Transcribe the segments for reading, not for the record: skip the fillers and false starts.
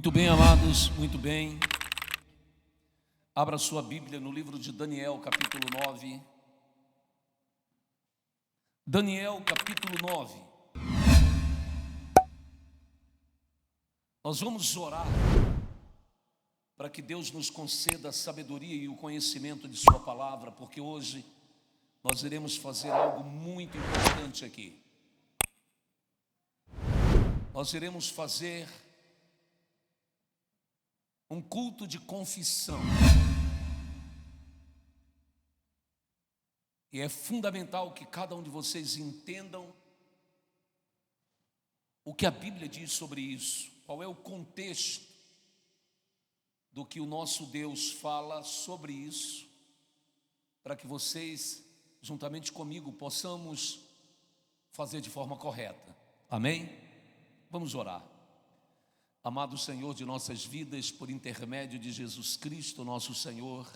Muito bem, amados, muito bem. Abra sua Bíblia no livro de Daniel, capítulo 9. Daniel, capítulo 9. Nós vamos orar para que Deus nos conceda a sabedoria e o conhecimento de sua palavra, porque hoje nós iremos fazer algo muito importante aqui. Nós iremos fazer um culto de confissão. E é fundamental que cada um de vocês entendam o que a Bíblia diz sobre isso, qual é o contexto do que o nosso Deus fala sobre isso, para que vocês, juntamente comigo, possamos fazer de forma correta. Amém? Vamos orar. Amado Senhor de nossas vidas, por intermédio de Jesus Cristo, nosso Senhor,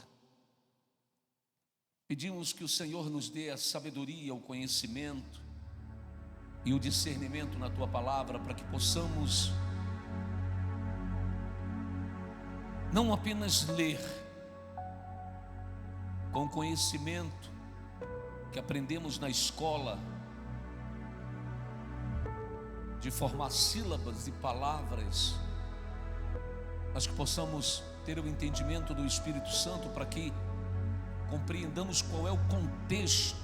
pedimos que o Senhor nos dê a sabedoria, o conhecimento e o discernimento na Tua palavra, para que possamos não apenas ler com o conhecimento que aprendemos na escola, de formar sílabas e palavras, mas que possamos ter o entendimento do Espírito Santo para que compreendamos qual é o contexto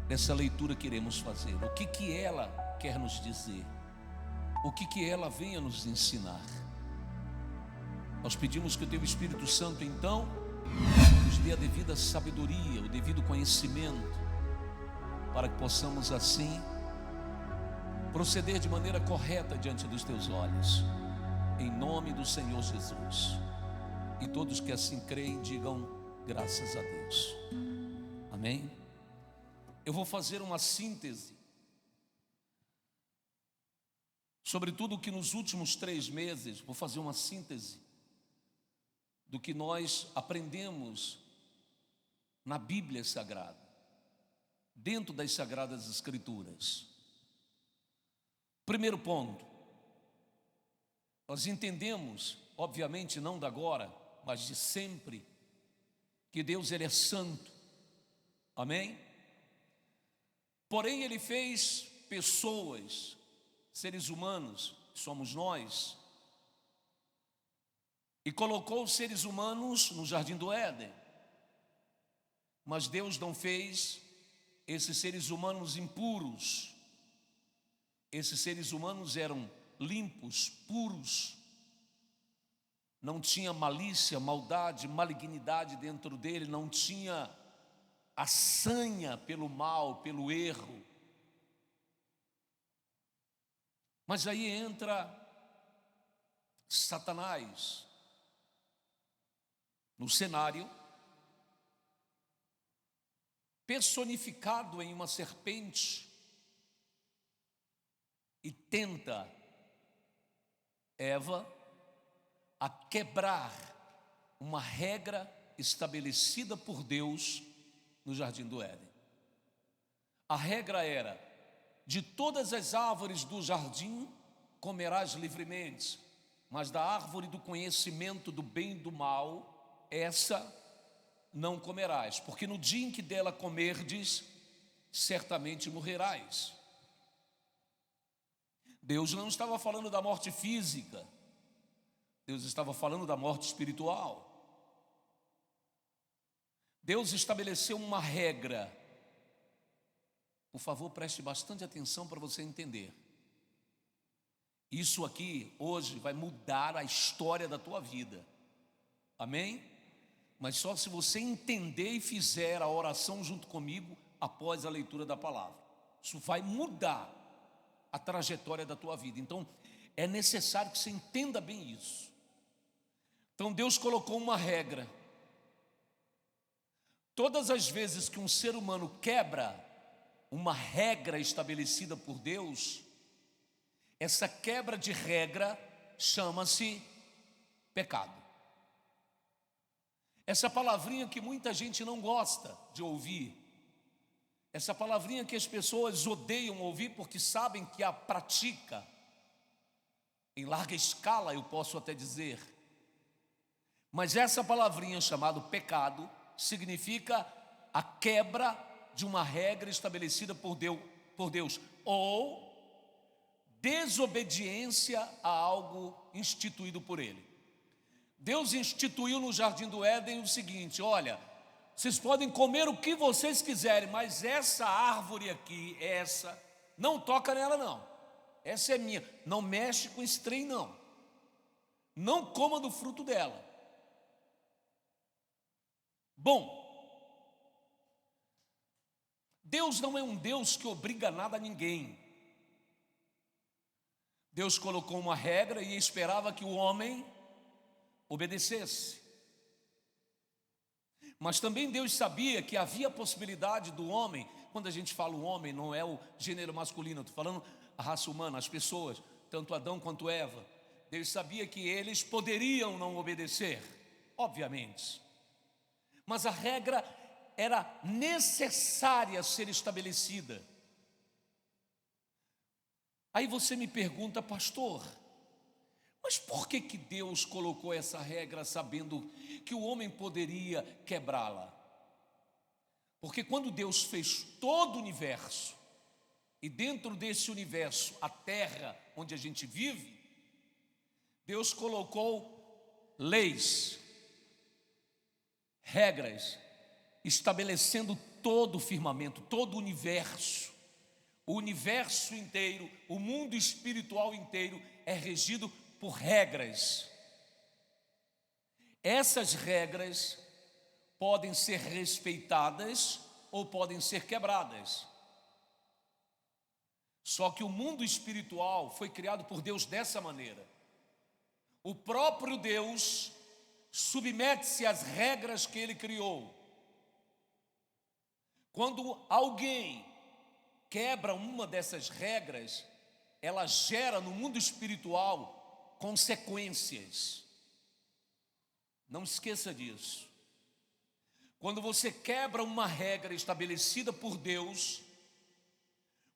dessa leitura que iremos fazer, o que ela quer nos dizer, o que ela venha nos ensinar. Nós pedimos que o Teu Espírito Santo então nos dê a devida sabedoria, o devido conhecimento, para que possamos assim proceder de maneira correta diante dos Teus olhos, em nome do Senhor Jesus. E todos que assim creem, digam graças a Deus. Amém? Eu vou fazer uma síntese sobre tudo o que nos últimos 3 meses, vou fazer uma síntese do que nós aprendemos na Bíblia Sagrada, dentro das Sagradas Escrituras. Primeiro ponto, nós entendemos, obviamente não de agora, mas de sempre, que Deus Ele é santo, amém? Porém Ele fez pessoas, seres humanos, que somos nós, e colocou os seres humanos no jardim do Éden, mas Deus não fez esses seres humanos impuros. Esses seres humanos eram limpos, puros, não tinha malícia, maldade, malignidade dentro dele, não tinha a sanha pelo mal, pelo erro. Mas aí entra Satanás no cenário, personificado em uma serpente, e tenta Eva a quebrar uma regra estabelecida por Deus no jardim do Éden. A regra era: de todas as árvores do jardim comerás livremente, mas da árvore do conhecimento do bem e do mal, essa não comerás, porque no dia em que dela comerdes, certamente morrerás. Deus não estava falando da morte física, Deus estava falando da morte espiritual. Deus estabeleceu uma regra. Por favor, preste bastante atenção para você entender. Isso aqui, hoje, vai mudar a história da tua vida. Amém? Mas só se você entender e fizer a oração junto comigo após a leitura da palavra. Isso vai mudar a trajetória da tua vida. Então, é necessário que você entenda bem isso. Então, Deus colocou uma regra. Todas as vezes que um ser humano quebra uma regra estabelecida por Deus, essa quebra de regra chama-se pecado. Essa palavrinha que muita gente não gosta de ouvir, essa palavrinha que as pessoas odeiam ouvir porque sabem que a pratica, em larga escala, eu posso até dizer. Mas essa palavrinha chamada pecado significa a quebra de uma regra estabelecida por Deus, ou desobediência a algo instituído por Ele. Deus instituiu no Jardim do Éden o seguinte: olha, vocês podem comer o que vocês quiserem, mas essa árvore aqui, essa, não toca nela não. Essa é minha, não mexe com esse trem não. Não coma do fruto dela. Bom, Deus não é um Deus que obriga nada a ninguém. Deus colocou uma regra e esperava que o homem obedecesse. Mas também Deus sabia que havia a possibilidade do homem, quando a gente fala o homem, não é o gênero masculino, estou falando a raça humana, as pessoas, tanto Adão quanto Eva. Deus sabia que eles poderiam não obedecer, obviamente. Mas a regra era necessária ser estabelecida. Aí você me pergunta, pastor, mas por que Deus colocou essa regra sabendo que o homem poderia quebrá-la? Porque quando Deus fez todo o universo, e dentro desse universo, a terra onde a gente vive, Deus colocou leis, regras, estabelecendo todo o firmamento, todo o universo inteiro, o mundo espiritual inteiro é regido por regras. Essas regras podem ser respeitadas ou podem ser quebradas. Só que o mundo espiritual foi criado por Deus dessa maneira. O próprio Deus submete-se às regras que Ele criou. Quando alguém quebra uma dessas regras, ela gera no mundo espiritual consequências. Não esqueça disso. Quando você quebra uma regra estabelecida por Deus,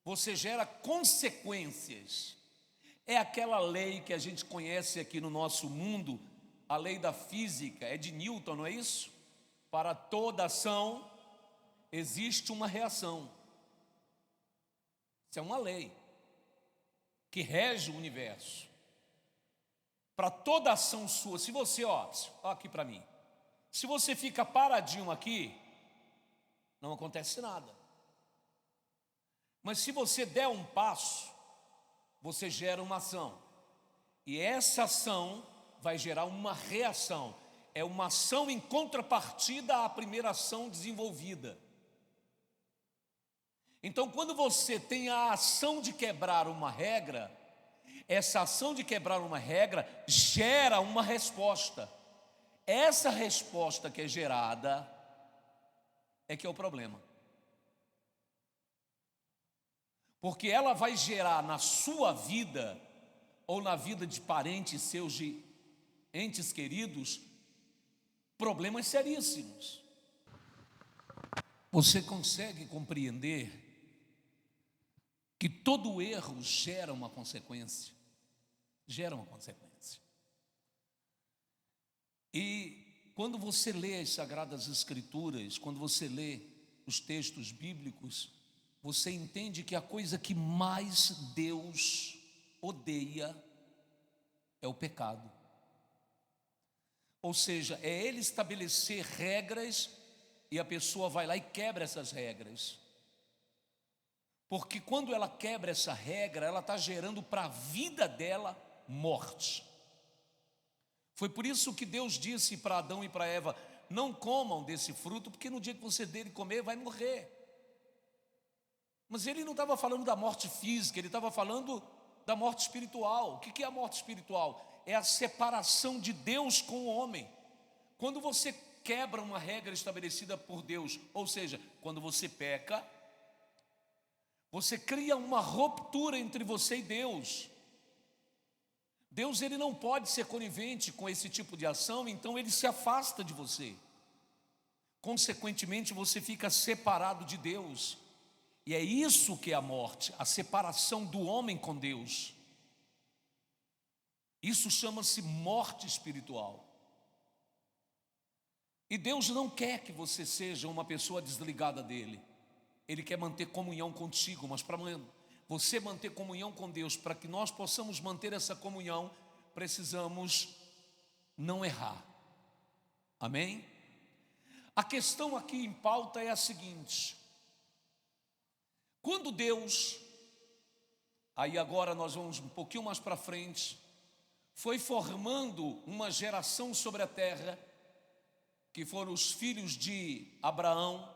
você gera consequências. É aquela lei que a gente conhece aqui no nosso mundo, a lei da física, é de Newton, não é isso? Para toda ação existe uma reação. Isso é uma lei que rege o universo. Para toda ação sua, se você, ó aqui para mim, se você fica paradinho aqui, não acontece nada. Mas se você der um passo, você gera uma ação. E essa ação vai gerar uma reação. É uma ação em contrapartida à primeira ação desenvolvida. Então, quando você tem a ação de quebrar uma regra, essa ação de quebrar uma regra gera uma resposta. Essa resposta que é gerada é que é o problema. Porque ela vai gerar na sua vida, ou na vida de parentes seus, de entes queridos, problemas seríssimos. Você consegue compreender que todo erro gera uma consequência? Gera uma consequência. E quando você lê as Sagradas Escrituras, quando você lê os textos bíblicos, você entende que a coisa que mais Deus odeia é o pecado. Ou seja, é Ele estabelecer regras e a pessoa vai lá e quebra essas regras. Porque quando ela quebra essa regra, ela está gerando para a vida dela morte. Foi por isso que Deus disse para Adão e para Eva: não comam desse fruto, porque no dia que você dele comer, vai morrer. Mas ele não estava falando da morte física, ele estava falando da morte espiritual. O que é a morte espiritual? É a separação de Deus com o homem. Quando você quebra uma regra estabelecida por Deus, ou seja, quando você peca, você cria uma ruptura entre você e Deus. Deus, ele não pode ser conivente com esse tipo de ação, então ele se afasta de você. Consequentemente, você fica separado de Deus. E é isso que é a morte, a separação do homem com Deus. Isso chama-se morte espiritual. E Deus não quer que você seja uma pessoa desligada dele. Ele quer manter comunhão contigo, mas para você manter comunhão com Deus, para que nós possamos manter essa comunhão, precisamos não errar. Amém? A questão aqui em pauta é a seguinte: quando Deus, aí agora nós vamos um pouquinho mais para frente, foi formando uma geração sobre a terra, que foram os filhos de Abraão,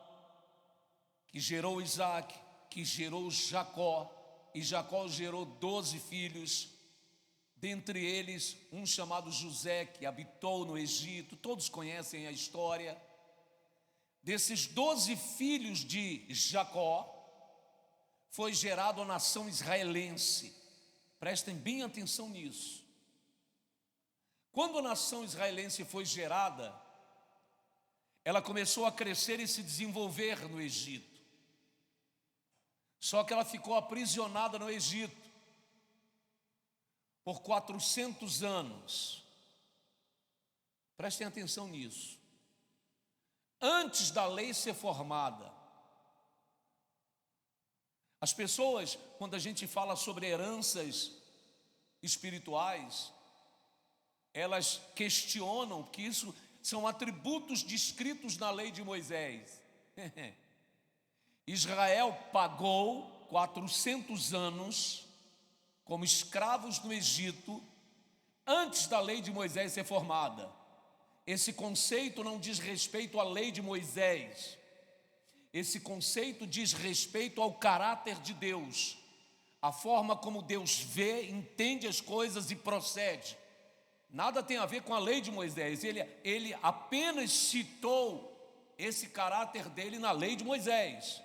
que gerou Isaac, que gerou Jacó, e Jacó gerou 12 filhos, dentre eles um chamado José, que habitou no Egito. Todos conhecem a história. Desses 12 filhos de Jacó, foi gerado a nação israelense. Prestem bem atenção nisso. Quando a nação israelense foi gerada, ela começou a crescer e se desenvolver no Egito. Só que ela ficou aprisionada no Egito por 400 anos. Prestem atenção nisso. Antes da lei ser formada, as pessoas, quando a gente fala sobre heranças espirituais, elas questionam que isso são atributos descritos na lei de Moisés. Israel pagou 400 anos como escravos no Egito antes da lei de Moisés ser formada. Esse conceito não diz respeito à lei de Moisés. Esse conceito diz respeito ao caráter de Deus, a forma como Deus vê, entende as coisas e procede. Nada tem a ver com a lei de Moisés. Ele apenas citou esse caráter dele na lei de Moisés.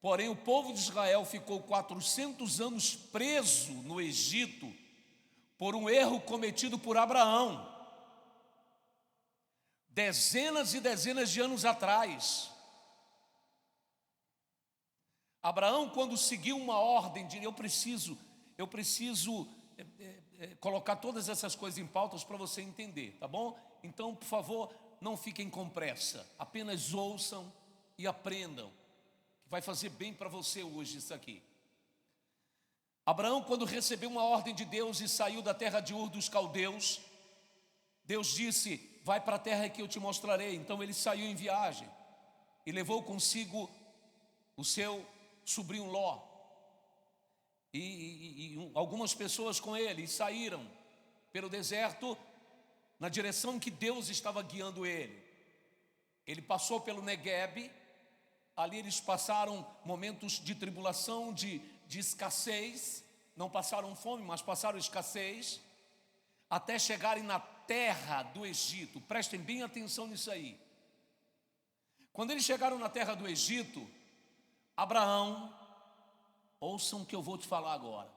Porém, o povo de Israel ficou 400 anos preso no Egito por um erro cometido por Abraão, dezenas e dezenas de anos atrás. Abraão, quando seguiu uma ordem de eu preciso colocar todas essas coisas em pautas para você entender, tá bom? Então, por favor, não fiquem com pressa, apenas ouçam e aprendam. Vai fazer bem para você hoje isso aqui. Abraão, quando recebeu uma ordem de Deus e saiu da terra de Ur dos Caldeus, Deus disse: vai para a terra que eu te mostrarei. Então ele saiu em viagem e levou consigo o seu sobrinho Ló e algumas pessoas com ele, e saíram pelo deserto na direção que Deus estava guiando ele. Ele passou pelo Neguebe. Ali eles passaram momentos de tribulação, de escassez. Não passaram fome, mas passaram escassez, até chegarem na terra do Egito. Prestem bem atenção nisso aí. Quando eles chegaram na terra do Egito, Abraão, ouçam o que eu vou te falar agora.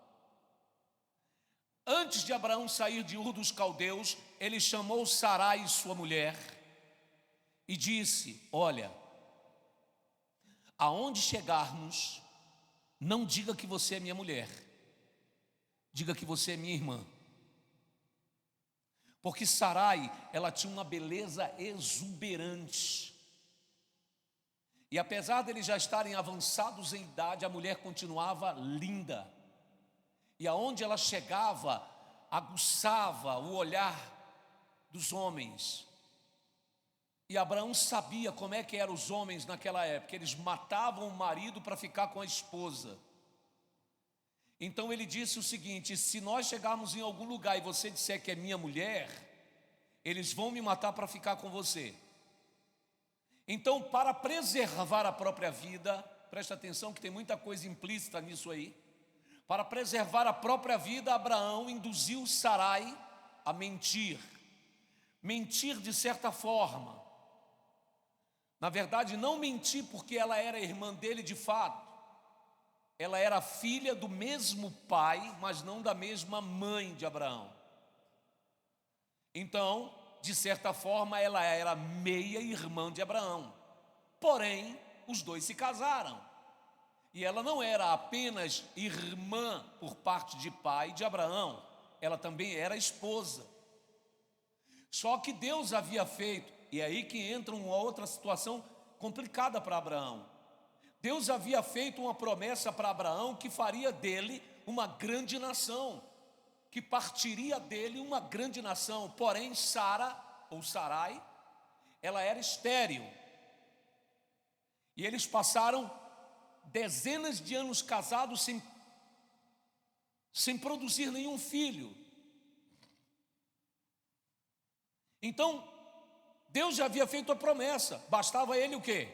Antes de Abraão sair de Ur dos Caldeus, ele chamou Sarai, sua mulher, e disse: olha, aonde chegarmos, não diga que você é minha mulher, diga que você é minha irmã. Porque Sarai, ela tinha uma beleza exuberante. E apesar deles já estarem avançados em idade, a mulher continuava linda. E aonde ela chegava, aguçava o olhar dos homens. E Abraão sabia como é que eram os homens naquela época. Eles matavam o marido para ficar com a esposa. Então ele disse o seguinte: se nós chegarmos em algum lugar e você disser que é minha mulher, eles vão me matar para ficar com você. Então, para preservar a própria vida, presta atenção que tem muita coisa implícita nisso aí. Para preservar a própria vida, Abraão induziu Sarai a mentir. Mentir de certa forma. Na verdade, não mentir porque ela era irmã dele de fato. Ela era filha do mesmo pai, mas não da mesma mãe de Abraão. Então, de certa forma, ela era meia-irmã de Abraão. Porém, os dois se casaram. E ela não era apenas irmã por parte de pai de Abraão, ela também era esposa. Só que Deus havia feito, e é aí que entra uma outra situação complicada para Abraão. Deus havia feito uma promessa para Abraão que faria dele uma grande nação, que partiria dele uma grande nação. Porém, Sara, ou Sarai, ela era estéril. E eles passaram dezenas de anos casados sem produzir nenhum filho. Então, Deus já havia feito a promessa, bastava ele o quê?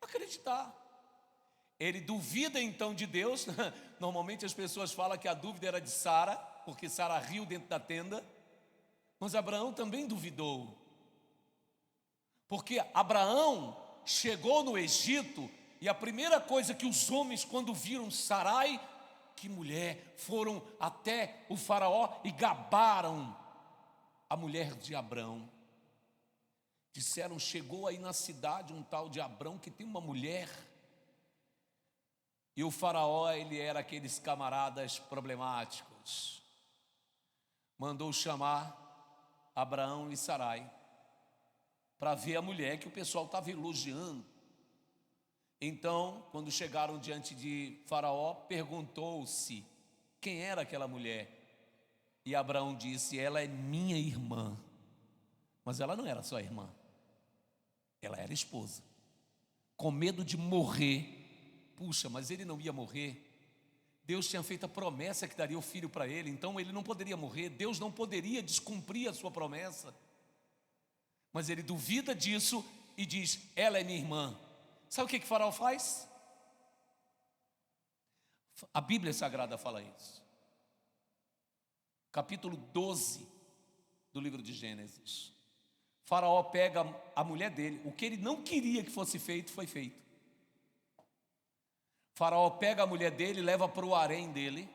Acreditar. Ele duvida então de Deus. Normalmente as pessoas falam que a dúvida era de Sara, porque Sara riu dentro da tenda, mas Abraão também duvidou. Porque Abraão chegou no Egito e a primeira coisa que os homens, quando viram Sarai, que mulher, foram até o faraó e gabaram a mulher de Abrão. Disseram, chegou aí na cidade um tal de Abrão que tem uma mulher. E o faraó, ele era aqueles camaradas problemáticos. Mandou chamar Abraão e Sarai para ver a mulher que o pessoal estava elogiando. Então, quando chegaram diante de Faraó, perguntou-se quem era aquela mulher. E Abraão disse, ela é minha irmã. Mas ela não era só irmã, ela era esposa. Com medo de morrer, puxa, mas ele não ia morrer. Deus tinha feito a promessa que daria o filho para ele, então ele não poderia morrer. Deus não poderia descumprir a sua promessa. Mas ele duvida disso e diz, ela é minha irmã. Sabe o que Faraó faz? A Bíblia Sagrada fala isso. Capítulo 12 do livro de Gênesis. Faraó pega a mulher dele, o que ele não queria que fosse feito, foi feito. Faraó pega a mulher dele e leva para o harém dele,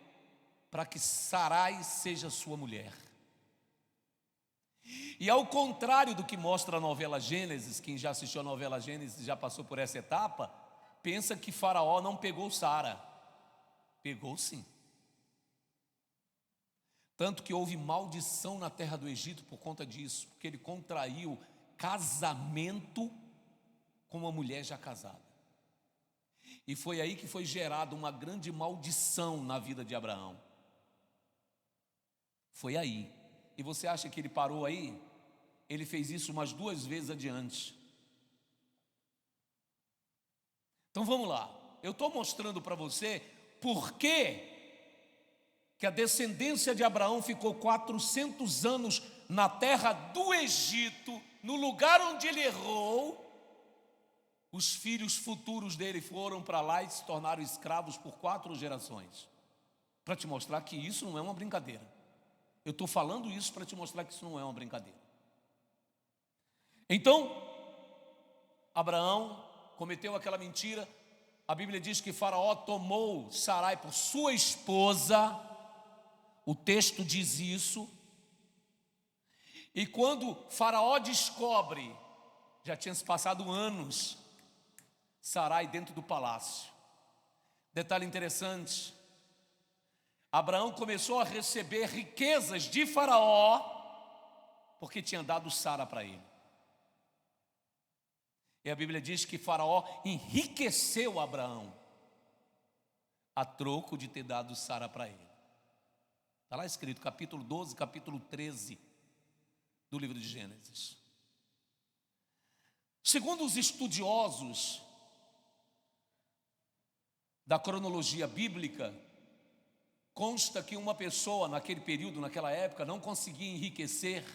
para que Sarai seja sua mulher. E ao contrário do que mostra a novela Gênesis, quem já assistiu a novela Gênesis já passou por essa etapa, pensa que Faraó não pegou Sara. Pegou sim. Tanto que houve maldição na terra do Egito por conta disso, porque ele contraiu casamento com uma mulher já casada. E foi aí que foi gerada uma grande maldição na vida de Abraão. Foi aí. E você acha que ele parou aí? Ele fez isso umas 2 vezes adiante. Então vamos lá. Eu estou mostrando para você por que a descendência de Abraão ficou 400 anos na terra do Egito, no lugar onde ele errou. Os filhos futuros dele foram para lá e se tornaram escravos por 4 gerações. Para te mostrar que isso não é uma brincadeira. Eu estou falando isso para te mostrar que isso não é uma brincadeira. Então, Abraão cometeu aquela mentira. A Bíblia diz que Faraó tomou Sarai por sua esposa. O texto diz isso. E quando Faraó descobre, já tinha se passado anos, Sarai dentro do palácio. Detalhe interessante, Abraão começou a receber riquezas de Faraó, porque tinha dado Sara para ele. E a Bíblia diz que Faraó enriqueceu Abraão, a troco de ter dado Sara para ele. Está lá escrito, capítulo 12, capítulo 13 do livro de Gênesis. Segundo os estudiosos da cronologia bíblica, consta que uma pessoa naquele período, naquela época, não conseguia enriquecer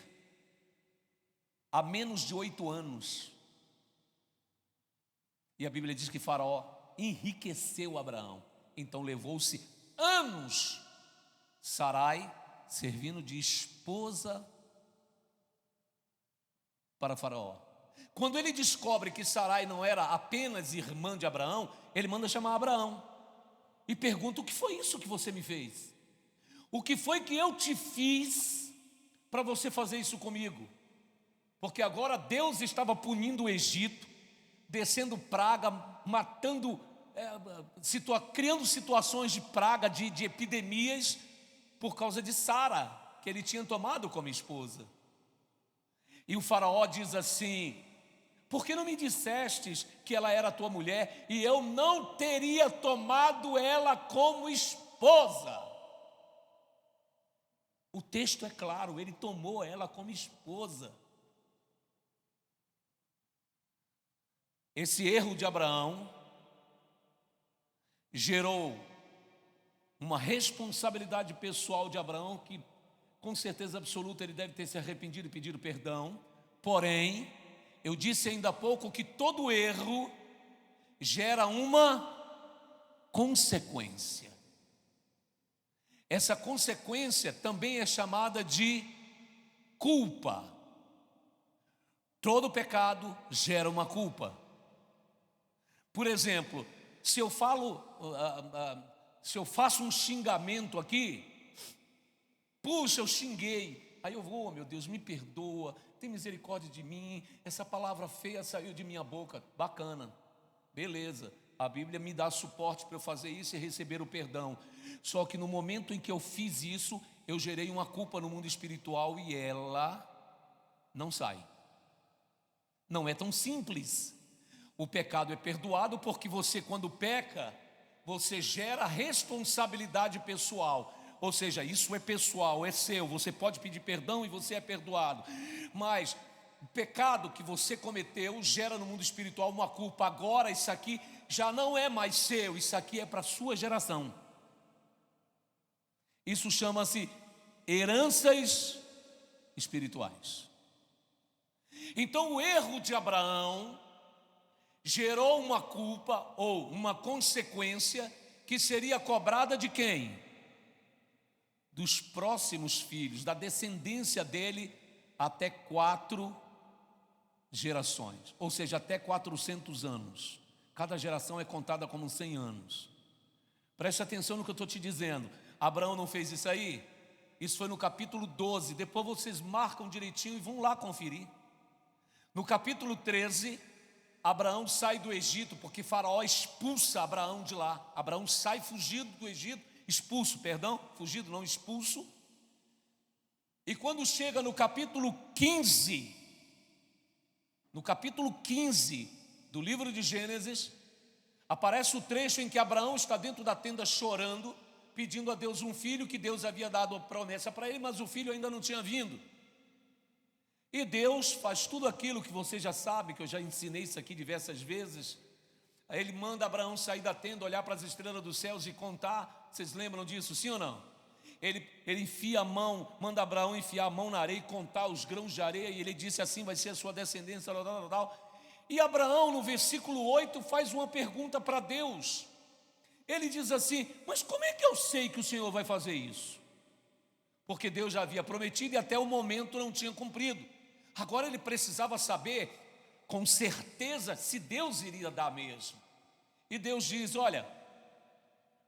há menos de 8 anos. E a Bíblia diz que Faraó enriqueceu Abraão. Então levou-se anos Sarai servindo de esposa para Faraó. Quando ele descobre que Sarai não era apenas irmã de Abraão, ele manda chamar Abraão e pergunta: o que foi isso que você me fez? O que foi que eu te fiz para você fazer isso comigo? Porque agora Deus estava punindo o Egito, descendo praga, matando, criando situações de praga, de epidemias, por causa de Sara, que ele tinha tomado como esposa. E o faraó diz assim: por que não me dissestes que ela era tua mulher e eu não teria tomado ela como esposa? O texto é claro, ele tomou ela como esposa. Esse erro de Abraão gerou uma responsabilidade pessoal de Abraão que, com certeza absoluta, ele deve ter se arrependido e pedido perdão. Porém, eu disse ainda há pouco que todo erro gera uma consequência. Essa consequência também é chamada de culpa. Todo pecado gera uma culpa. Por exemplo, se eu faço um xingamento aqui, puxa, eu xinguei, aí eu vou, meu Deus, me perdoa, tem misericórdia de mim, essa palavra feia saiu de minha boca, bacana, beleza, a Bíblia me dá suporte para eu fazer isso e receber o perdão. Só que no momento em que eu fiz isso, eu gerei uma culpa no mundo espiritual e ela não sai. Não é tão simples. O pecado é perdoado porque você, quando peca, você gera responsabilidade pessoal. Ou seja, isso é pessoal, é seu. Você pode pedir perdão e você é perdoado. Mas o pecado que você cometeu gera no mundo espiritual uma culpa. Agora isso aqui já não é mais seu, isso aqui é para a sua geração. Isso chama-se heranças espirituais. Então o erro de Abraão gerou uma culpa ou uma consequência que seria cobrada de quem? Dos próximos filhos, da descendência dele até 4 gerações, ou seja, até 400 anos. Cada geração é contada como 100 anos. Preste atenção no que eu estou te dizendo. Abraão não fez isso aí? Isso foi no capítulo 12, depois vocês marcam direitinho e vão lá conferir. No capítulo 13, Abraão sai do Egito, porque Faraó expulsa Abraão de lá. Abraão sai fugido do Egito, fugido não, expulso. E quando chega no capítulo 15, do livro de Gênesis, aparece o trecho em que Abraão está dentro da tenda chorando, pedindo a Deus um filho, que Deus havia dado a promessa para ele, mas o filho ainda não tinha vindo. E Deus faz tudo aquilo que você já sabe, que eu já ensinei isso aqui diversas vezes. Aí ele manda Abraão sair da tenda, olhar para as estrelas dos céus e contar. Vocês lembram disso, sim ou não? Ele enfia a mão, manda Abraão enfiar a mão na areia e contar os grãos de areia. E ele disse assim, vai ser a sua descendência, tal. E Abraão, no versículo 8, faz uma pergunta para Deus. Ele diz assim, mas como é que eu sei que o Senhor vai fazer isso? Porque Deus já havia prometido e até o momento não tinha cumprido. Agora ele precisava saber com certeza se Deus iria dar mesmo. E Deus diz, olha,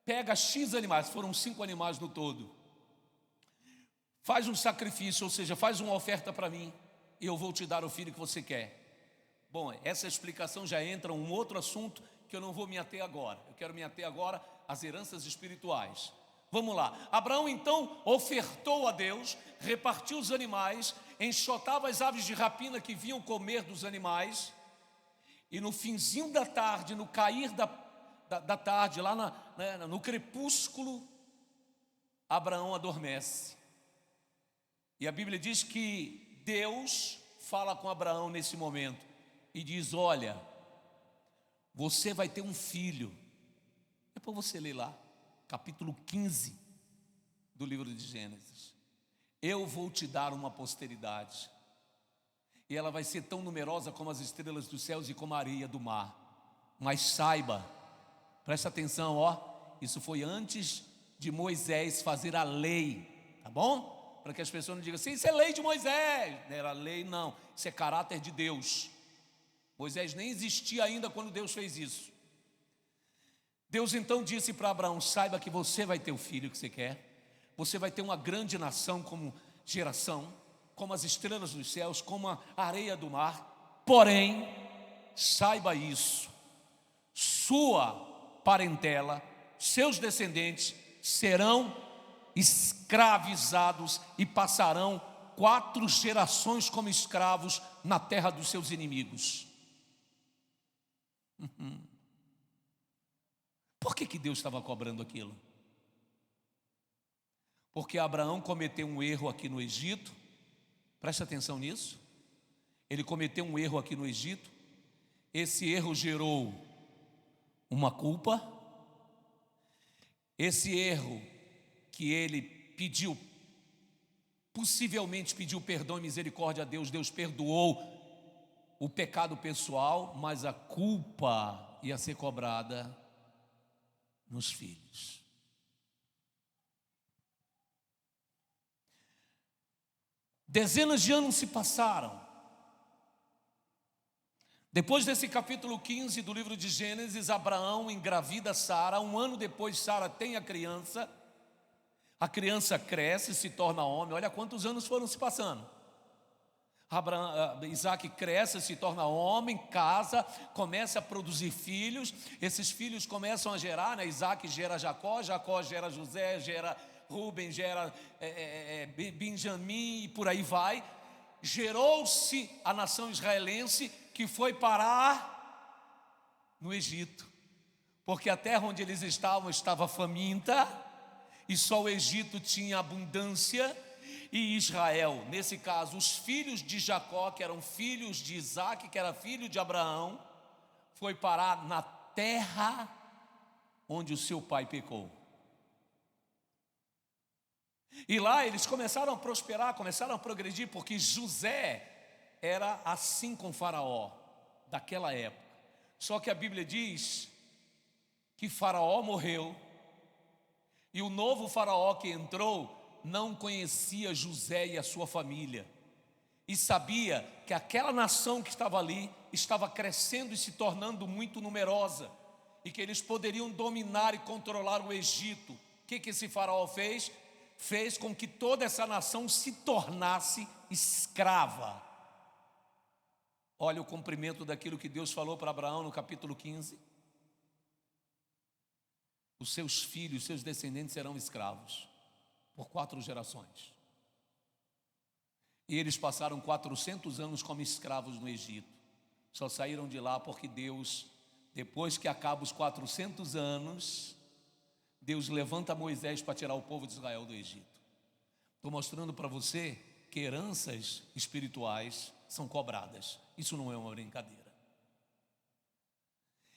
pega X animais, foram 5 animais no todo. Faz um sacrifício, ou seja, faz uma oferta para mim e eu vou te dar o filho que você quer. Bom, essa explicação já entra em um outro assunto que eu não vou me ater agora. Eu quero me ater agora às heranças espirituais. Vamos lá, Abraão então ofertou a Deus, repartiu os animais, enxotava as aves de rapina que vinham comer dos animais, e no finzinho da tarde, no cair da tarde, lá no crepúsculo, Abraão adormece. E a Bíblia diz que Deus fala com Abraão nesse momento e diz, olha, você vai ter um filho. Depois você lê lá, capítulo 15 do livro de Gênesis. Eu vou te dar uma posteridade, e ela vai ser tão numerosa como as estrelas dos céus e como a areia do mar. Mas saiba, presta atenção, isso foi antes de Moisés fazer a lei, tá bom? Para que as pessoas não digam assim, isso é lei de Moisés. Não era lei, não, isso é caráter de Deus. Moisés nem existia ainda quando Deus fez isso. Deus então disse para Abraão, saiba que você vai ter o filho que você quer, você vai ter uma grande nação como geração, como as estrelas dos céus, como a areia do mar. Porém, saiba isso, sua parentela, seus descendentes serão escravizados e passarão 4 gerações como escravos na terra dos seus inimigos. Por que Deus estava cobrando aquilo? Porque Abraão cometeu um erro aqui no Egito. Presta atenção nisso. Ele cometeu um erro aqui no Egito. Esse erro gerou uma culpa. Esse erro que ele pediu, possivelmente pediu perdão e misericórdia a Deus, Deus perdoou o pecado pessoal, mas a culpa ia ser cobrada nos filhos. Dezenas de anos se passaram. Depois desse capítulo 15 do livro de Gênesis, Abraão engravida Sara. 1 ano depois, Sara tem a criança cresce, se torna homem. Olha quantos anos foram se passando. Isaac cresce, se torna homem, casa, começa a produzir filhos. Esses filhos começam a gerar, né? Isaac gera Jacó, Jacó gera José, gera Rubem, gera Benjamim e por aí vai. Gerou-se a nação israelense, que foi parar no Egito, porque a terra onde eles estavam estava faminta, e só o Egito tinha abundância. E Israel, nesse caso, os filhos de Jacó, que eram filhos de Isaac, que era filho de Abraão, foi parar na terra onde o seu pai pecou. E lá eles começaram a prosperar, começaram a progredir, porque José era assim com Faraó, daquela época. Só que a Bíblia diz que Faraó morreu, e o novo Faraó que entrou não conhecia José e a sua família, e sabia que aquela nação que estava ali estava crescendo e se tornando muito numerosa, e que eles poderiam dominar e controlar o Egito. O que esse Faraó fez? Fez com que toda essa nação se tornasse escrava. Olha o cumprimento daquilo que Deus falou para Abraão no capítulo 15. Os seus filhos, seus descendentes serão escravos por 4 gerações. E eles passaram 400 anos como escravos no Egito. Só saíram de lá porque Deus, depois que acaba os 400 anos, Deus levanta Moisés para tirar o povo de Israel do Egito. Estou mostrando para você que heranças espirituais são cobradas. Isso não é uma brincadeira.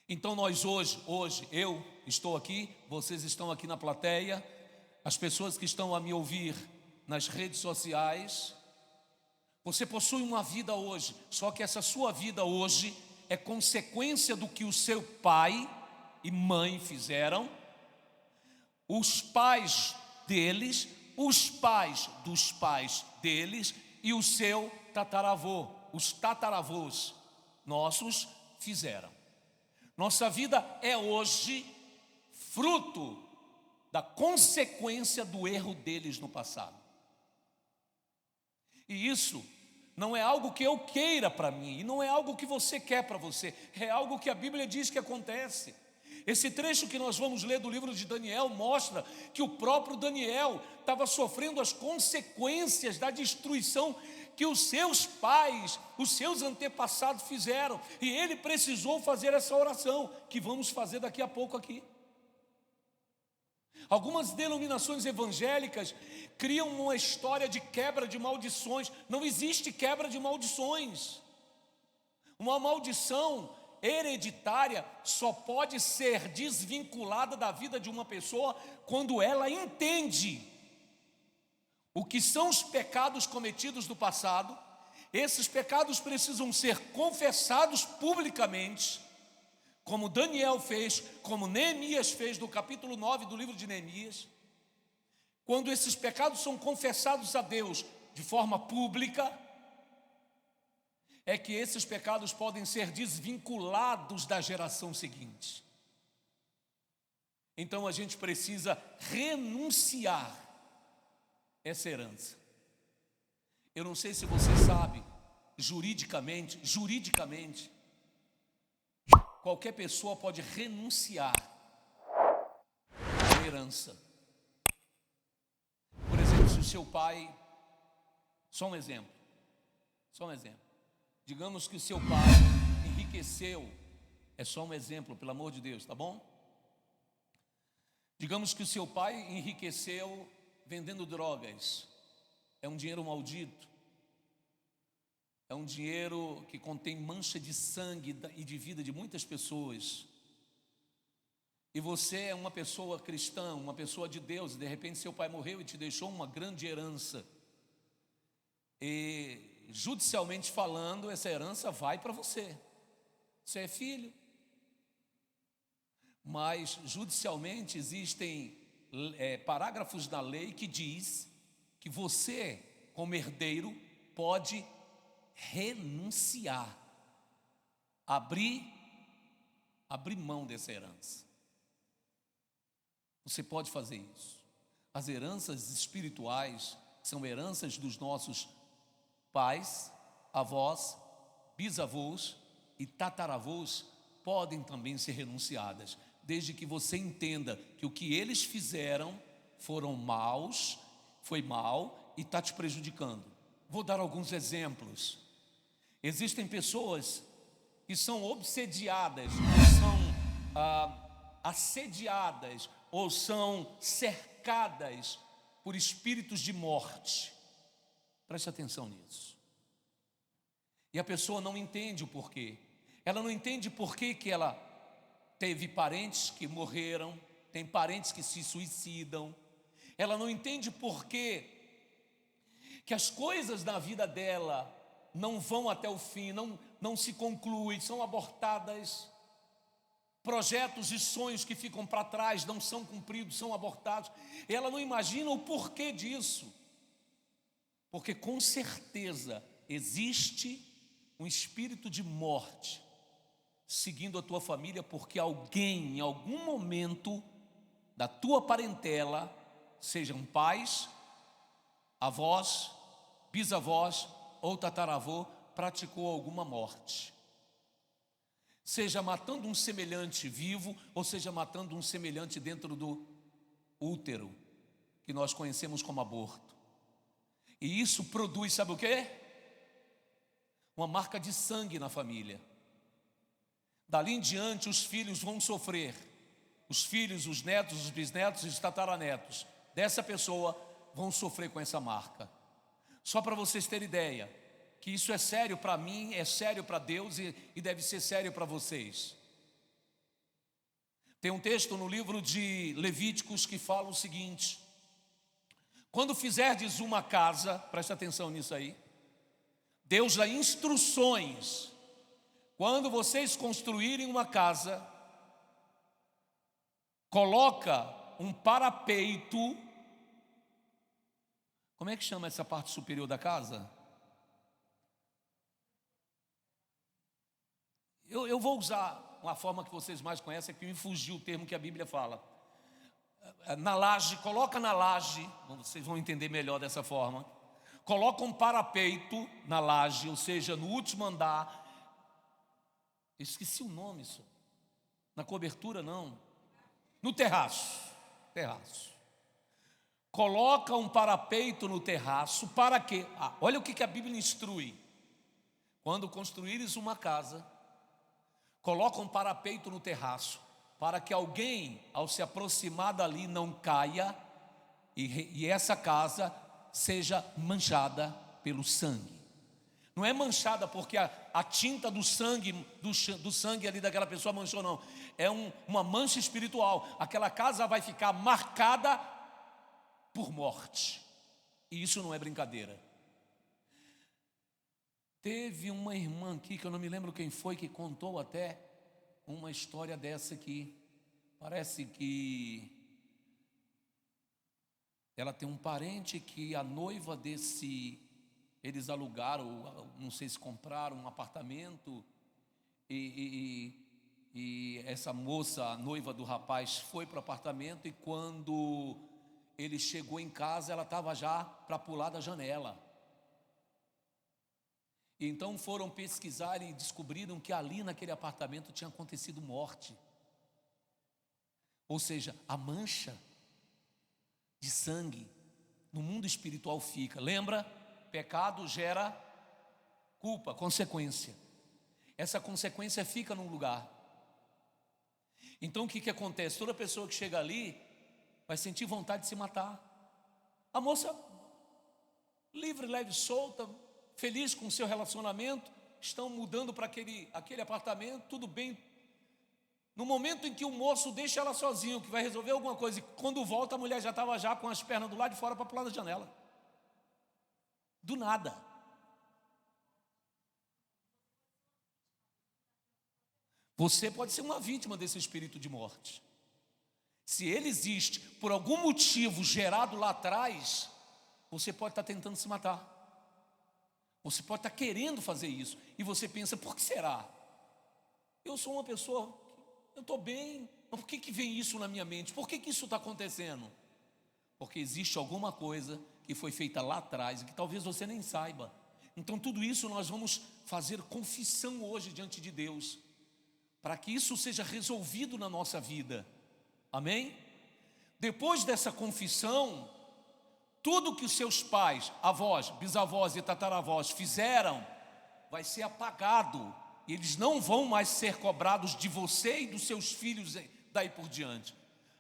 Então nós hoje eu estou aqui, vocês estão aqui na plateia, as pessoas que estão a me ouvir nas redes sociais. Você possui uma vida hoje, só que essa sua vida hoje é consequência do que o seu pai e mãe fizeram, os pais deles, os pais dos pais deles e o seu tataravô, os tataravôs nossos fizeram. Nossa vida é hoje fruto da consequência do erro deles no passado. E isso não é algo que eu queira para mim, e não é algo que você quer para você, é algo que a Bíblia diz que acontece. Esse trecho que nós vamos ler do livro de Daniel mostra que o próprio Daniel estava sofrendo as consequências da destruição que os seus pais, os seus antepassados fizeram, e ele precisou fazer essa oração, que vamos fazer daqui a pouco aqui. Algumas denominações evangélicas criam uma história de quebra de maldições. Não existe quebra de maldições. Uma maldição hereditária só pode ser desvinculada da vida de uma pessoa quando ela entende o que são os pecados cometidos no passado. Esses pecados precisam ser confessados publicamente, como Daniel fez, como Neemias fez no capítulo 9 do livro de Neemias. Quando esses pecados são confessados a Deus de forma pública, é que esses pecados podem ser desvinculados da geração seguinte. Então a gente precisa renunciar essa herança. Eu não sei se você sabe, juridicamente, qualquer pessoa pode renunciar à herança. seu pai, só um exemplo, digamos que o seu pai enriqueceu, é só um exemplo, pelo amor de Deus, tá bom? Digamos que o seu pai enriqueceu vendendo drogas, é um dinheiro maldito, é um dinheiro que contém mancha de sangue e de vida de muitas pessoas. E você é uma pessoa cristã, uma pessoa de Deus, e de repente seu pai morreu e te deixou uma grande herança. E judicialmente falando, essa herança vai para você. Você é filho. Mas judicialmente existem parágrafos da lei que diz que você, como herdeiro, pode renunciar, abrir mão dessa herança. Você pode fazer isso. As heranças espirituais são heranças dos nossos pais, avós, bisavós e tataravós, podem também ser renunciadas, desde que você entenda que o que eles fizeram foi mal e está te prejudicando. Vou dar alguns exemplos. Existem pessoas que são obsediadas, são assediadas ou são cercadas por espíritos de morte. Preste atenção nisso. E a pessoa não entende o porquê. Ela não entende por que ela teve parentes que morreram, tem parentes que se suicidam. Ela não entende por que as coisas na vida dela não vão até o fim, não se concluem, são abortadas. Projetos e sonhos que ficam para trás não são cumpridos, são abortados. Ela não imagina o porquê disso. Porque com certeza existe um espírito de morte seguindo a tua família, porque alguém em algum momento da tua parentela, sejam pais, avós, bisavós ou tataravô, praticou alguma morte. Seja matando um semelhante vivo, ou seja matando um semelhante dentro do útero, que nós conhecemos como aborto. E isso produz, sabe o quê? Uma marca de sangue na família. Dali em diante os filhos vão sofrer. Os filhos, os netos, os bisnetos e os tataranetos dessa pessoa vão sofrer com essa marca. Só para vocês terem ideia, que isso é sério para mim, é sério para Deus e deve ser sério para vocês. Tem um texto no livro de Levíticos que fala o seguinte: quando fizerdes uma casa, presta atenção nisso aí, Deus dá instruções. Quando vocês construírem uma casa, coloca um parapeito. Como é que chama essa parte superior da casa? Eu vou usar uma forma que vocês mais conhecem, que me fugiu o termo que a Bíblia fala. Na laje, coloca na laje, vocês vão entender melhor dessa forma. Coloca um parapeito na laje, ou seja, no último andar. Eu esqueci o nome, isso. Na cobertura não. No terraço. Coloca um parapeito no terraço, para quê? Olha o que a Bíblia instrui. Quando construíres uma casa, coloca um parapeito no terraço, para que alguém, ao se aproximar dali, não caia e essa casa seja manchada pelo sangue. Não é manchada porque a tinta do sangue ali daquela pessoa manchou, não. É uma mancha espiritual. Aquela casa vai ficar marcada por morte. E isso não é brincadeira. Teve uma irmã aqui, que eu não me lembro quem foi, que contou até uma história dessa aqui. Parece que ela tem um parente que a noiva eles alugaram, não sei se compraram um apartamento, e essa moça, a noiva do rapaz, foi para o apartamento, e quando ele chegou em casa, ela estava já para pular da janela. E então foram pesquisar e descobriram que ali naquele apartamento tinha acontecido morte. Ou seja, a mancha de sangue No mundo espiritual fica. Lembra? Pecado gera culpa, consequência. Essa consequência fica num lugar. Então o que acontece? Toda pessoa que chega ali vai sentir vontade de se matar. A moça, livre, leve, solta, feliz com o seu relacionamento, estão mudando para aquele apartamento, tudo bem. No momento em que o moço deixa ela sozinha, que vai resolver alguma coisa, e quando volta a mulher já estava já com as pernas do lado de fora para pular da janela. Do nada. Você pode ser uma vítima desse espírito de morte. Se ele existe por algum motivo gerado lá atrás, você pode estar tentando se matar. Você pode estar querendo fazer isso. E você pensa, por que será? Eu sou uma pessoa, eu estou bem, mas por que vem isso na minha mente? Por que isso está acontecendo? Porque existe alguma coisa que foi feita lá atrás e que talvez você nem saiba. Então tudo isso nós vamos fazer confissão hoje diante de Deus, para que isso seja resolvido na nossa vida. Amém? Depois dessa confissão, tudo que os seus pais, avós, bisavós e tataravós fizeram, vai ser apagado. Eles não vão mais ser cobrados de você e dos seus filhos daí por diante.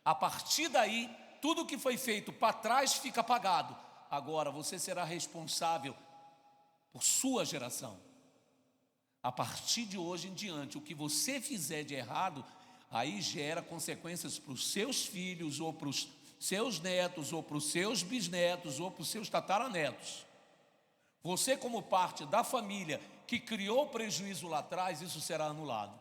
A partir daí, tudo que foi feito para trás fica apagado. Agora você será responsável por sua geração. A partir de hoje em diante, o que você fizer de errado, aí gera consequências para os seus filhos, ou para os seus netos, ou para os seus bisnetos, ou para os seus tataranetos. Você, como parte da família que criou prejuízo lá atrás, isso será anulado.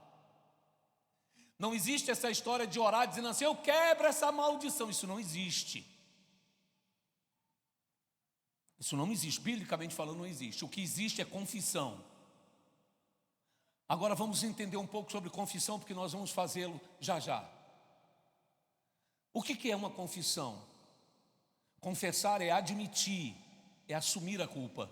Não existe essa história de orar dizendo assim, eu quebro essa maldição. Isso não existe. Isso não existe, biblicamente falando não existe. O que existe é confissão. Agora vamos entender um pouco sobre confissão, porque nós vamos fazê-lo já já. O que é uma confissão? Confessar é admitir, é assumir a culpa.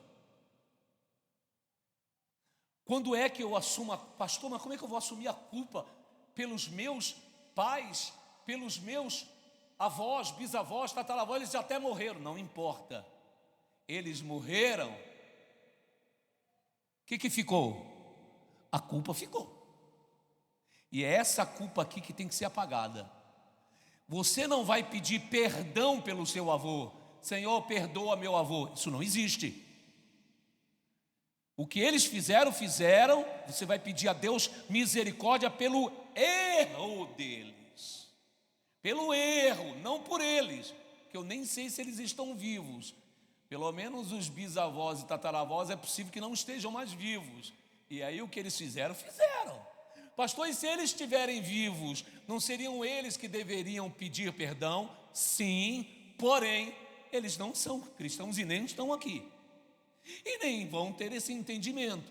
Quando é que eu assumo, pastor, mas como é que eu vou assumir a culpa pelos meus pais, pelos meus avós, bisavós, tataravós, eles até morreram, não importa. Eles morreram, o que ficou? A culpa ficou. E é essa culpa aqui que tem que ser apagada. Você não vai pedir perdão pelo seu avô. Senhor, perdoa meu avô. Isso não existe. O que eles fizeram, você vai pedir a Deus misericórdia pelo erro deles. Pelo erro, não por eles. Que eu nem sei se eles estão vivos. Pelo menos os bisavós e tataravós é possível que não estejam mais vivos. E aí o que eles fizeram. Pastor, e se eles estiverem vivos, não seriam eles que deveriam pedir perdão? Sim, porém, eles não são cristãos e nem estão aqui. E nem vão ter esse entendimento.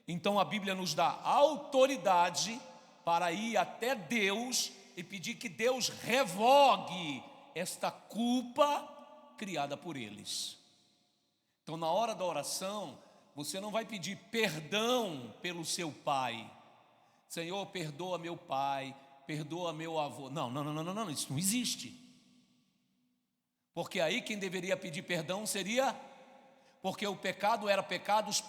Então a Bíblia nos dá autoridade para ir até Deus e pedir que Deus revogue esta culpa criada por eles. Então na hora da oração, você não vai pedir perdão pelo seu pai. Senhor, perdoa meu pai, perdoa meu avô. Não, isso não existe. Porque aí quem deveria pedir perdão seria, porque o pecado era pecados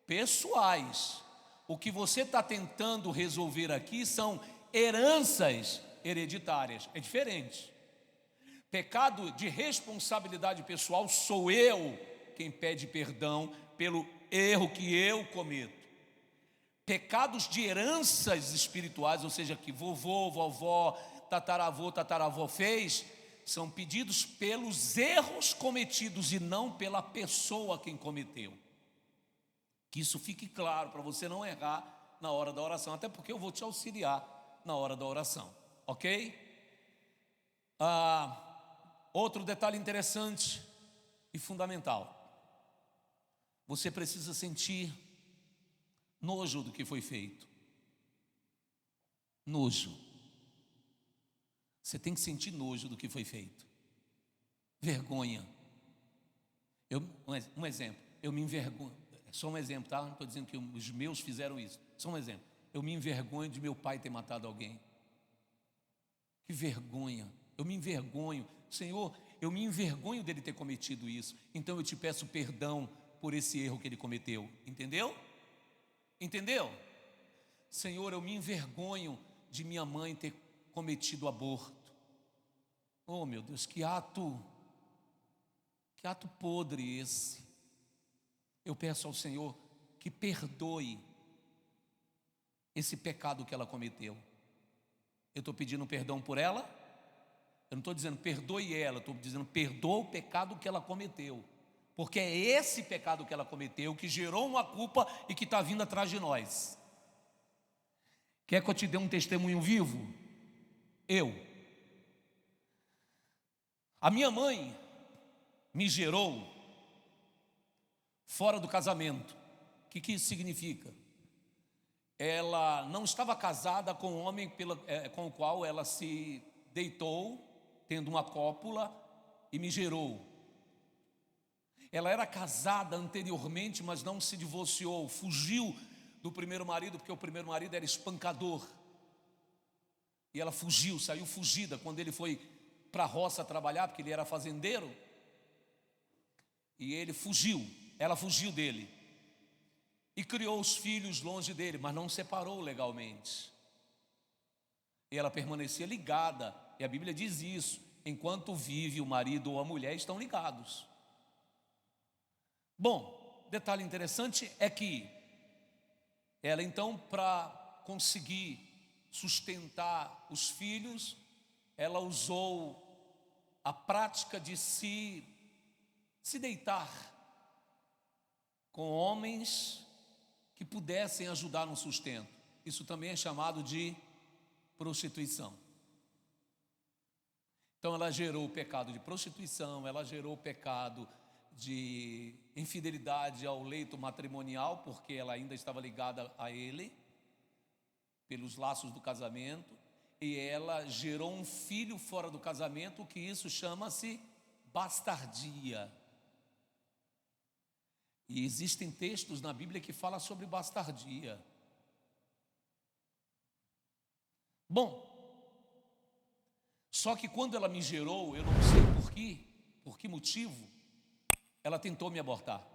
pessoais. O que você está tentando resolver aqui são heranças hereditárias, é diferente. Pecado de responsabilidade pessoal sou eu quem pede perdão pelo erro que eu cometo. Pecados de heranças espirituais, ou seja, que vovô, vovó, tataravô fez, são pedidos pelos erros cometidos e não pela pessoa quem cometeu. Que isso fique claro para você não errar na hora da oração, até porque eu vou te auxiliar na hora da oração, ok? Outro detalhe interessante e fundamental. Você precisa sentir nojo do que foi feito. Nojo. Você tem que sentir nojo do que foi feito. Vergonha. Um exemplo. Eu me envergonho. É só um exemplo, tá? Não estou dizendo que os meus fizeram isso. Só um exemplo. Eu me envergonho de meu pai ter matado alguém. Que vergonha. Eu me envergonho. Senhor, eu me envergonho dele ter cometido isso. Então eu te peço perdão por esse erro que ele cometeu. Entendeu? Entendeu? Senhor, eu me envergonho de minha mãe ter cometido aborto. Oh, meu Deus, que ato podre esse. Eu peço ao Senhor que perdoe esse pecado que ela cometeu. Eu estou pedindo perdão por ela. Eu não estou dizendo perdoe ela, estou dizendo perdoa o pecado que ela cometeu. Porque é esse pecado que ela cometeu que gerou uma culpa e que está vindo atrás de nós. Quer que eu te dê um testemunho vivo? A minha mãe me gerou fora do casamento. O que isso significa? Ela não estava casada com o homem com o qual ela se deitou, tendo uma cópula, e me gerou. Ela era casada anteriormente, mas não se divorciou, fugiu do primeiro marido, porque o primeiro marido era espancador. E ela fugiu, saiu fugida quando ele foi para a roça trabalhar, porque ele era fazendeiro. E ele fugiu, ela fugiu dele. E criou os filhos longe dele, mas não separou legalmente. E ela permanecia ligada, e a Bíblia diz isso: enquanto vive o marido ou a mulher, estão ligados. Bom, detalhe interessante é que ela então, para conseguir sustentar os filhos, ela usou a prática de se deitar com homens que pudessem ajudar no sustento. Isso também é chamado de prostituição. Então ela gerou o pecado de prostituição, ela gerou o pecado de infidelidade ao leito matrimonial, porque ela ainda estava ligada a ele, pelos laços do casamento, e ela gerou um filho fora do casamento, que isso chama-se bastardia. E existem textos na Bíblia que falam sobre bastardia. Bom, só que quando ela me gerou, eu não sei por que motivo, ela tentou me abortar.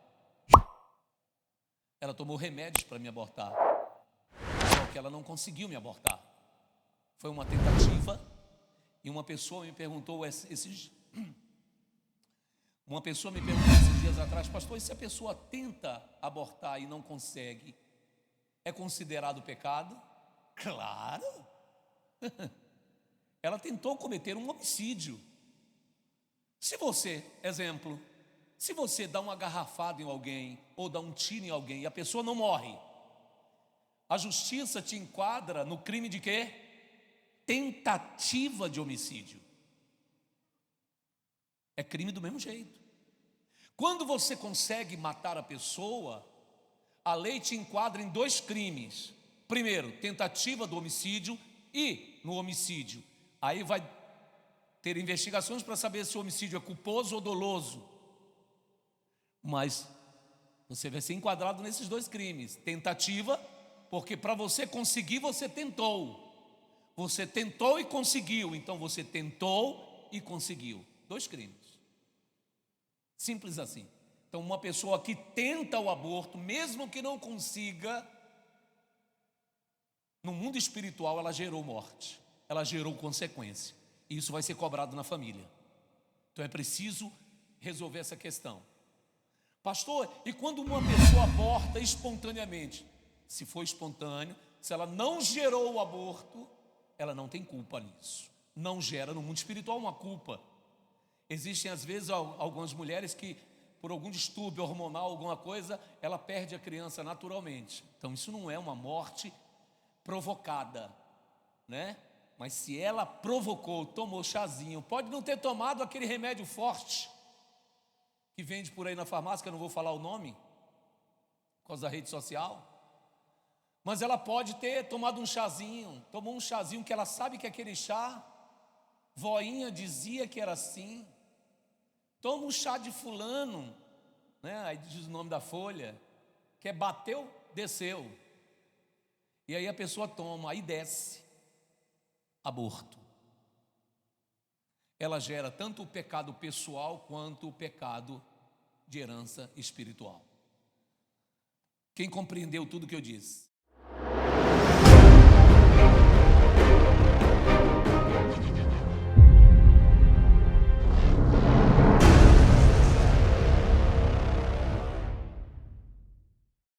Ela tomou remédios para me abortar, só que ela não conseguiu me abortar. Foi uma tentativa, e uma pessoa me perguntou esses dias atrás: pastor, e se a pessoa tenta abortar e não consegue, é considerado pecado? Claro! Ela tentou cometer um homicídio. Se você dá uma garrafada em alguém, ou dá um tiro em alguém, e a pessoa não morre, a justiça te enquadra no crime de quê? Tentativa de homicídio. É crime do mesmo jeito. Quando você consegue matar a pessoa, a lei te enquadra em 2 crimes. Primeiro, tentativa do homicídio, e no homicídio, aí vai ter investigações para saber se o homicídio é culposo ou doloso. Mas você vai ser enquadrado nesses 2 crimes. Tentativa, porque para você conseguir, você tentou. Você tentou e conseguiu. Então você tentou e conseguiu. 2 crimes. Simples assim. Então uma pessoa que tenta o aborto, mesmo que não consiga, no mundo espiritual ela gerou morte. Ela gerou consequência. E isso vai ser cobrado na família. Então é preciso resolver essa questão. Pastor, e quando uma pessoa aborta espontaneamente? Se for espontâneo, se ela não gerou o aborto, ela não tem culpa nisso. Não gera no mundo espiritual uma culpa. Existem às vezes algumas mulheres que, por algum distúrbio hormonal, alguma coisa, ela perde a criança naturalmente. Então isso não é uma morte provocada, né? Mas se ela provocou, tomou chazinho, pode não ter tomado aquele remédio forte que vende por aí na farmácia, que eu não vou falar o nome, por causa da rede social, mas ela pode ter tomado um chazinho, tomou um chazinho que ela sabe que aquele chá, voinha dizia que era assim. Toma um chá de fulano, né? Aí diz o nome da folha, que é bateu, desceu. E aí a pessoa toma, aí desce. Aborto. ela gera tanto o pecado pessoal quanto o pecado de herança espiritual. Quem compreendeu tudo que eu disse?